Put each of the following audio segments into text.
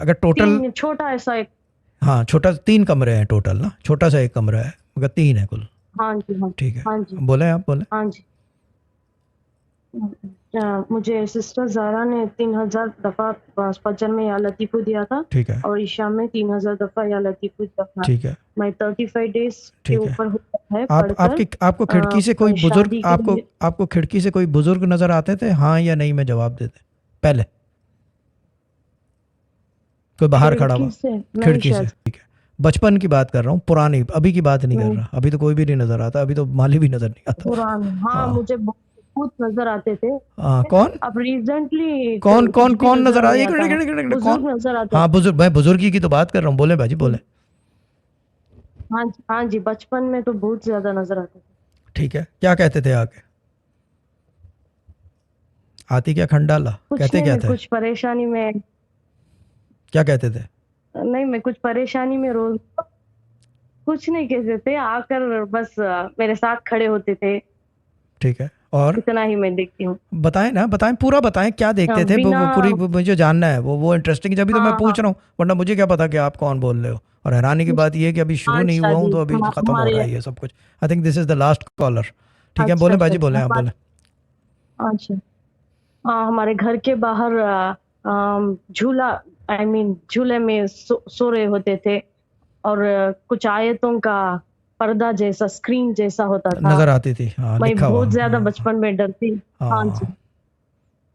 अगर टोटल, तीन छोटा ऐसा एक। हाँ छोटा 3 कमरे हैं टोटल ना, छोटा सा एक कमरा है मगर 3 है कुल। हाँ जी, हाँ। ठीक है, हाँ जी, बोले आप बोले। हाँ जी। मुझे सिस्टर ज़ारा ने 3000 दफ़ा फजर में या लतीफ़ो दिया था, ठीक है, और ईशा में 3000 दफ़ा या लतीफ़ो दिया था। ठीक है, मैं 35 डेज़ के ठीक है। ऊपर हुआ है आप पढ़कर। आपकी आपको खिड़की से कोई बुजुर्ग, शादी के आपको लिए आपको खिड़की से कोई बुजुर्ग नजर आते थे, हाँ या नहीं में जवाब देते पहले। कोई बाहर खड़ा खिड़की हुआ, से नहीं खिड़की से, शायद। ठीक है। बचपन की बात कर रहा हूँ, पुरानी, अभी की बात नहीं कर नहीं, रहा, अभी तो कोई भी नहीं नजर आता, अभी तो माली भी नजर नहीं आता। पुराने, हाँ, हाँ, मुझे बहुत नज़र आते थे। हाँ कौन, अब रिसेंटली कौन तो कुछ कौन भी कौन नज़र नजर नहीं आया, एक आता मिनट एक है। मिनट एक मिनट, कौन। बुज़ुर्ग नज़र आते हाँ थे। बुजुर्ग, मैं बुजुर्गी की तो बात कर रहा हूँ, बोले बाजी बोले। हाँ जी, हाँ जी, बचपन में तो बहुत ज़्यादा नज़र आते थे। ठीक है, क्या कहते थे आके, आती क्या खंडाला, कुछ कहते नहीं, क्या मैं थे, कुछ परेशानी में, क्या कहते थे। नहीं, मैं कुछ परेशानी में रोज़ कुछ नहीं कहते थे, आकर बस मेरे साथ खड़े होते थे, ठीक है, और इतना ही मैं देखती हूँ। बताएं ना, बताएं पूरा बताएं, क्या देखते थे बिना, वो पूरी, मुझे जानना है, वो इंटरेस्टिंग, जब भी तो मैं हाँ, हाँ, पूछ रहा हूँ, वरना मुझे क्या पता कि आप कौन बोल रहे हो। और हैरानी की कुछ, बात ये है कि अभी शुरू नहीं अच्छा हुआ हूँ जी, तो अभी खत्म हो हमारे, रहा है ये सब कुछ। I think this is the last caller. ठीक है, अच्छा, बोले अच्छा बाजी जी, बोले, आप बोले। अच्छा, हाँ, हमारे घर के बाहर झूला, आई मीन झूले में सो रहे होते थे, और कुछ आयतों का पर्दा जैसा, स्क्रीन जैसा होता था। नजर आती थी, हाँ मैं लिखा हुआ, बहुत ज़्यादा हाँ बचपन में डरती, हाँ जी, हाँ।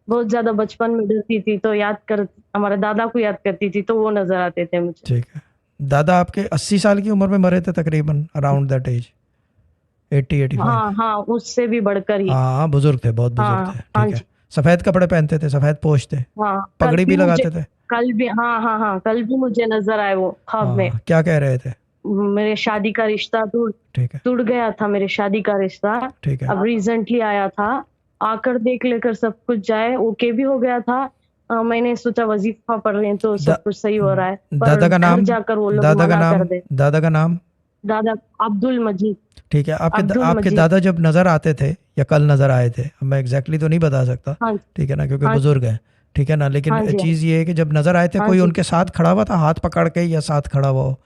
बहुत ज़्यादा बचपन में डरती थी, तो हमारे दादा को याद करती थी, तो वो नज़र आते थे मुझे। ठीक है, दादा आपके 80 साल की उम्र में मरे थे तकरीबन, अराउंड दैट एज, 80 85। हाँ, हाँ, उससे भी बढ़कर ही। हाँ बुजुर्ग थे, बहुत बुजुर्ग हाँ, थे, हाँ ठीक है। जी, सफ़ेद कपड़े पहनते थे, सफ़ेद पोश थे, हाँ, पगड़ी भी लगाते थे। कल भी, हाँ, हाँ, हाँ, कल भी मुझे नज़र आए वो ख्वाब में। हाँ, क्या कह रहे थे। मेरे शादी का रिश्ता टूट ठीक है, टूट गया था, मेरे शादी का रिश्ता। ठीक है। अब रिसेंटली आया था, आकर देख लेकर सब कुछ जाए, ओके भी हो गया था। मैंने सोचा वज़ीफ़ा पढ़ रहे हैं तो दा, सब कुछ सही हो रहा है, पर दादा का घर नाम, जाकर वो लोग दादा का मना कर नाम, दे। दादा का नाम। दादा अब्दुल मजीद, ठीक है, अब्दुल आपके मजीद। दादा जब नज़र आते थे या कल नज़र आए थे, अब मैं एग्जैक्टली तो नहीं बता सकता, हाँ जी, ठीक है ना, क्योंकि हाँ जी, बुजुर्ग हैं, ठीक है ना, लेकिन हाँ जी, चीज़ ये है कि जब नज़र आए थे, हाँ कोई जी। उनके साथ खड़ा हुआ था, हाथ पकड़ के या साथ खड़ा हुआ हो।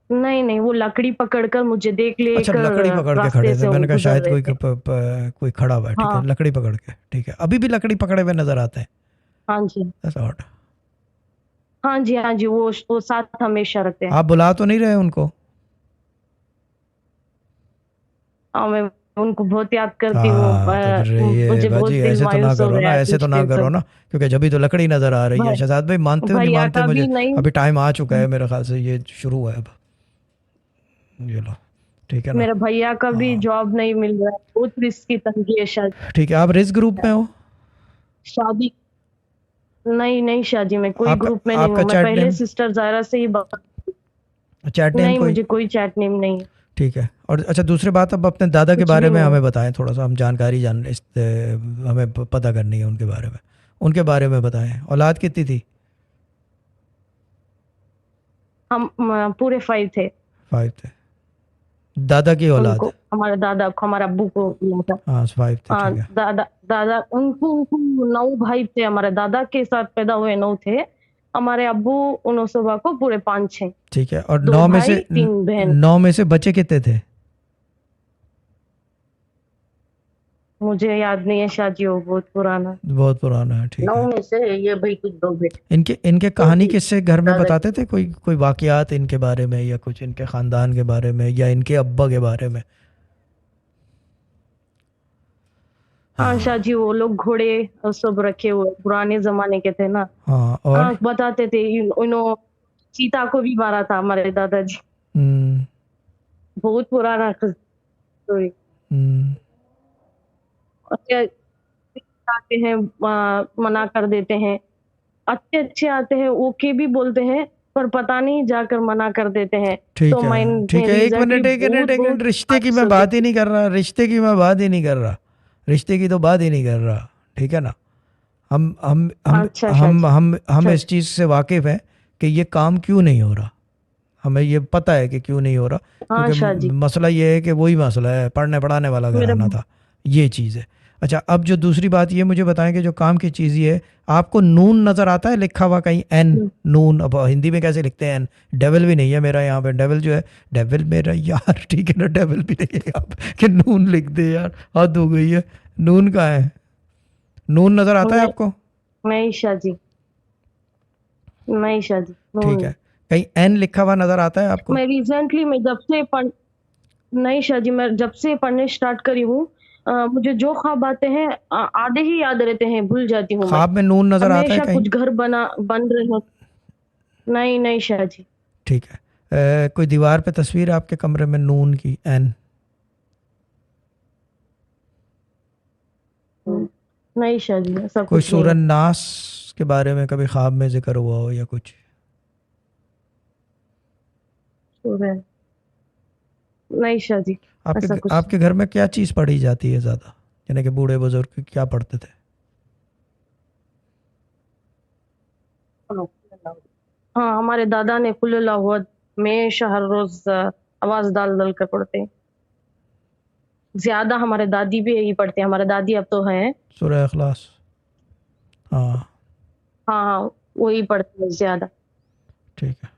नहीं, नहीं, वो लकड़ी पकड़कर मुझे देख अच्छा, लेकर लकड़ी पकड़ के रास्ते खड़े थे, से वो मैंने कहा गुज़र शायद रहे थे। कोई खड़ा हुआ है, ठीक है, हाँ, लकड़ी पकड़ के, ठीक है, अभी भी लकड़ी पकड़े हुए नज़र आते हैं। हाँ जी। That's odd। हाँ जी, हाँ जी, वो साथ हमेशा रखते हैं। आप बुला तो नहीं रहे उनको। मैं उनको बहुत याद करती हूँ, हाँ तो फिर ये मुझे बहुत बाजी दिल ऐसे तो ना मायूस हो करो ना, गया ऐसे तो कुछ ना देर करो तक। ना, क्योंकि जब भी तो लकड़ी नज़र आ रही है, भाई शहजाद भाई मानते हो नहीं भैया मानते का मुझे, भी नहीं। अभी टाइम आ चुका है मेरे ख्याल से, ये शुरू हुआ है अब, ये लो, ठीक है ना। मेरे भैया का भी हाँ जॉब नहीं मिल रहा है, बहुत रिस्की तंगी है ठीक है, आप रिस्क ग्रुप में हो। शादी। नहीं, नहीं, शादी में कोई आपका ग्रुप में नहीं आपका हूँ, मैं चैट पहले नेम, सिस्टर ज़ारा से ही बात। चैट नेम नहीं, कोई, मुझे कोई चैट नेम नहीं है, ठीक है। और अच्छा दूसरी बात, अब अपने दादा के कुछ बारे भी में नहीं है। हमें बताएं थोड़ा सा, हम जानकारी हमें पता करनी है उनके बारे में, उनके बारे में बताएं, औलाद कितनी थी। हम पूरे 5 थे। 5 थे, दादा की औलाद। उनको, हमारे दादा को, हमारे अब्बू को मिला था। हाँ 5 थे, ठीक है, दादा दादा उनको 9 भाई थे, हमारे दादा के साथ पैदा हुए 9 थे। हमारे अब्बू उनोसोबा को पूरे 5-6, ठीक है। और 2 9 में से, भाई 3 बहन। 9 में से बच्चे कितने थे। मुझे याद नहीं है शादी, हो बहुत पुराना। बहुत पुराना है, ठीक 9 है। में से ये भाई कुछ 2 बेटे, इनके इनके 2 कहानी थी किससे घर में दादा बताते की। थे, कोई कोई वाकयात इनके बारे में, या कुछ इनके ख़ानदान के बारे में, या इनके अब्बा के बारे में। हाँ, शाहजी वो लोग घोड़े और सब रखे हुए पुराने ज़माने के थे ना। हाँ और, हाँ, बताते थे इन्हों चीता को भी मारा था हमारे दादाजी। हम्म, बहुत पुराना स्टोरी। हम्म, आते हैं, मना कर देते हैं, अच्छे-अच्छे आते हैं, ओके भी बोलते हैं, पर पता नहीं जाकर मना कर देते हैं। तो ठीक है, मैंने ठीक है, रिज़ल्टली एक बहुत-बहुत मिनट, रिश्ते की बारिश मैं होती बात ही थी। नहीं कर रहा, रिश्ते की मैं बात ही नहीं कर रहा, रिश्ते की तो बात ही नहीं कर रहा, ठीक है ना। अच्छा शाहजी, हम अच्छा इस जी। चीज़ से वाकिफ़ हैं कि ये काम क्यों नहीं हो रहा, हमें ये पता है कि क्यों नहीं हो रहा, हाँ, क्योंकि शाहजी। मसला ये है कि वही मसला है, पढ़ने पढ़ाने वाला मेरा घराना था, ये चीज़ है। अच्छा, अब जो दूसरी बात ये मुझे बताएं कि जो काम की चीज़ ये है, आपको नून नज़र आता है लिखा हुआ कहीं एन? नून, अब हिंदी में कैसे लिखते हैं एन? डेविल भी नहीं है मेरा यहाँ पे, डेविल जो है, डेविल मेरा यार ठीक है ना, डेविल भी नहीं है यहाँ पे कि नून लिख दे यार, हद हो गई है। नून कहाँ है? नून नज़र आता है नहीं आपको? नहीं शाह जी, नहीं शाह जी, ठीक नहीं। है, कहीं एन लिखा हुआ नज़र आता है आपको? मैं रिसेंटली मैं जब से पढ़ नहीं शाह जी, मैं जब से पढ़ने स्टार्ट करी हूँ, मुझे जो ख्वाब आते हैं आधे ही याद रहते हैं, भूल जाती हूँ मैं। ख्वाब में नून नज़र आता है हमेशा कहीं? कुछ घर बन रहे हो। नहीं नहीं शाह जी, ठीक है। कोई दीवार पे तस्वीर है आपके कमरे में नून की, एन? नहीं शाह जी, ऐसा कोई कुछ नहीं सूरह है। नास के बारे में कभी ख्वाब में जिक्र हुआ हो या कुछ? सूरह, नहीं शाह जी, ऐसा आपके कुछ आपके घर में क्या चीज़ पढ़ी जाती है ज़्यादा, यानी कि बूढ़े बुजुर्ग क्या पढ़ते थे? नहीं। हाँ, हमारे दादा ने कुल अल्लाहु हमेशा हर रोज आवाज डाल डाल कर पढ़ते हैं। ज्यादा हमारे दादी भी यही पढ़ते हैं, हमारे दादी अब तो हैं। सूरह इखलास। हाँ। हाँ हाँ, वही पढ़ते हैं ज्यादा। ठीक है।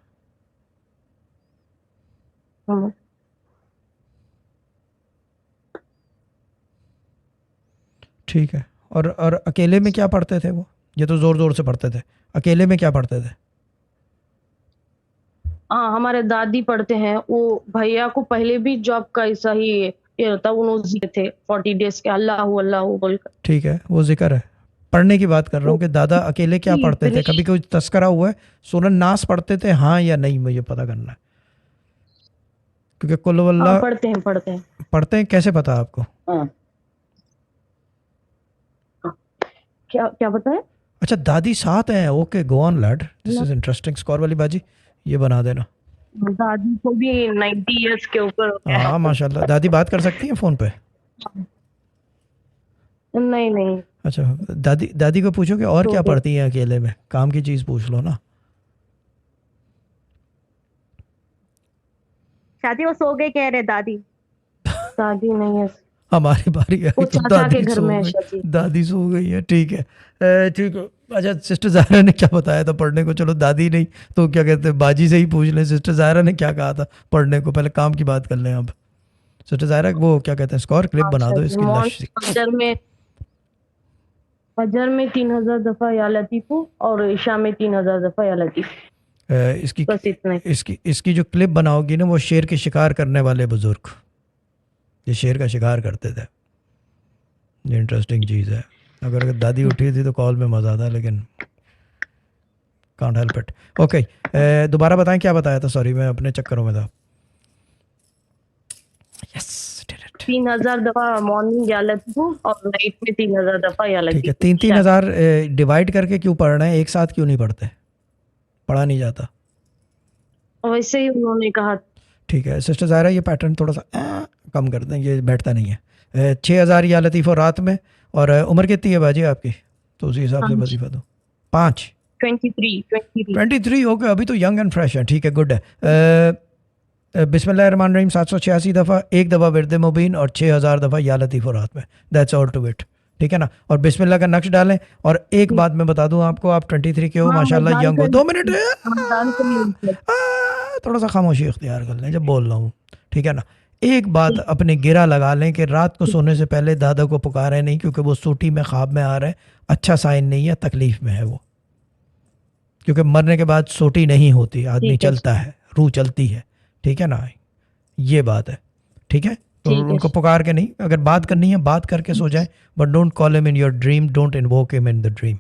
हम्म। ठीक है। और अकेले में क्या पढ़ते थे वो? ये तो ज़ोर ज़ोर से पढ़ते थे, अकेले में क्या पढ़ते थे? हाँ, हमारे दादी पढ़ते हैं। वो भैया को पहले भी जॉब का ऐसा ही ये होता, उन्होंने थे 40 डेज के अल्लाह अल्लाह बोलकर। ठीक है, वो जिक्र है, पढ़ने की बात कर रहा वो हूँ कि दादा अकेले क्या पढ़ते थे, फिनिश। कभी कोई तस्करा हुआ है? सूरह नास पढ़ते थे हाँ या नहीं, मुझे पता करना है, क्योंकि कुल हाँ, वल्लाह पढ़ते हैं पढ़ते हैं। पढ़ते हैं, कैसे पता आपको? हाँ। क्या क्या बताए? अच्छा, दादी साथ हैं, okay, go on lad, this is interesting. Score वाली बाजी ये बना देना। दादी को भी 90 इयर्स के ऊपर हो गया हाँ है। माशाल्लाह, दादी बात कर सकती हैं फ़ोन पे? नहीं नहीं। अच्छा, दादी दादी को पूछो कि और तो क्या पढ़ती हैं अकेले में, काम की चीज़ पूछ लो ना। शादी वो सो गए कह रहे दादी। दादी नहीं है, हमारी बारी आई वो तो चाचा के दादी घर सो में है गई। शादी। दादी सो गई है, ठीक है। ठीक है। अच्छा, सिस्टर ज़ाहरा ने क्या बताया था पढ़ने को? चलो दादी नहीं तो क्या कहते हैं, बाजी से ही पूछ लें, सिस्टर ज़ाहरा ने क्या कहा था पढ़ने को? पहले काम की बात कर लें अब। सिस्टर ज़ाहरा, वो क्या कहते हैं, स्कोर क्लिप हाँ बना दो शादी, इसकी लश सी। फजर में 3000 दफा या लतीफू और ईशा में 3000 दफा या लतीफ। इसकी बस इतना ही। इसकी इसकी जो क्लिप बनाओगी ना, वो शेर के शिकार करने वाले बुजुर्ग, ये शेर का शिकार करते थे, ये इंटरेस्टिंग चीज़ है। अगर दादी उठी थी तो कॉल में मज़ा आता, लेकिन कांट हेल्प इट। ओके, दोबारा बताएं क्या बताया था, सॉरी मैं अपने चक्करों में था। Yes, did it. 3000 दफा मॉर्निंग या लतीफू और नाइट में 3000 दफा या ठीक है, लतीफू। 3-3 हज़ार डिवाइड करके क्यों पढ़ रहे हैं, एक साथ क्यों नहीं पढ़ते? पढ़ा नहीं जाता। वैसे ही उन्होंने कहा। ठीक है सिस्टर ज़ाहिरा, ये पैटर्न थोड़ा सा कम कर दें, ये बैठता नहीं है। 6,000 या लतीफ़ो रात में। और उम्र कितनी है बाजी आपकी, तो उसी हिसाब से वजीफ़ा दो। 5? 23। 23, ओके, अभी तो यंग एंड फ्रेश है, ठीक है, गुड है। बिस्मिल्लाहिर्रहमानिर्रहीम 786 दफ़ा, एक दफ़ा विर्द मुबीन और 6,000 दफ़ा या लतीफ़ो रात में, दैट्स ऑल टू इट। ठीक है ना, और बिस्मिल्लाह का नक्श डालें। और एक बात मैं बता दूं आपको, आप 23 के हो, हाँ, मैं माशाल्लाह डाल यंग हो। कर 2 मिनट मैं डाल कर नहीं। थोड़ा सा खामोशी इख्तियार कर लें जब बोल रहा हूँ, ठीक है ना। एक बात अपने गिरा लगा लें कि रात को सोने से पहले दादा को पुकारें नहीं, क्योंकि वो सूटी में ख्वाब में आ रहे हैं, अच्छा साइन नहीं है, तकलीफ में है वो, क्योंकि मरने के बाद सोटी नहीं होती, आदमी ठीक है, चलता है, रूह चलती है, ठीक है ना, ये बात है, ठीक है। तो ठीक है। उनको पुकार के नहीं, अगर बात करनी है बात करके सो जाए, but don't call him in your dream, don't invoke him in the dream,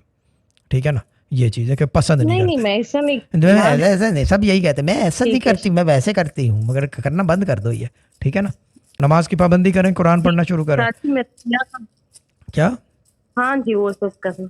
ठीक है ना, ये चीज़ है कि पसंद नहीं नहीं करते। मैं ऐसा नहीं। ऐसा ऐसा नहीं, सब यही कहते हैं, मैं ऐसा नहीं ठीक है। करती, मैं वैसे करती हूँ, मगर करना बंद कर दो ये, ठीक है ना। नमाज की पाबंदी करें, कुरान पढ़ना शुरू करें। साथ ही में क्या? हाँ जी, वो सब करना।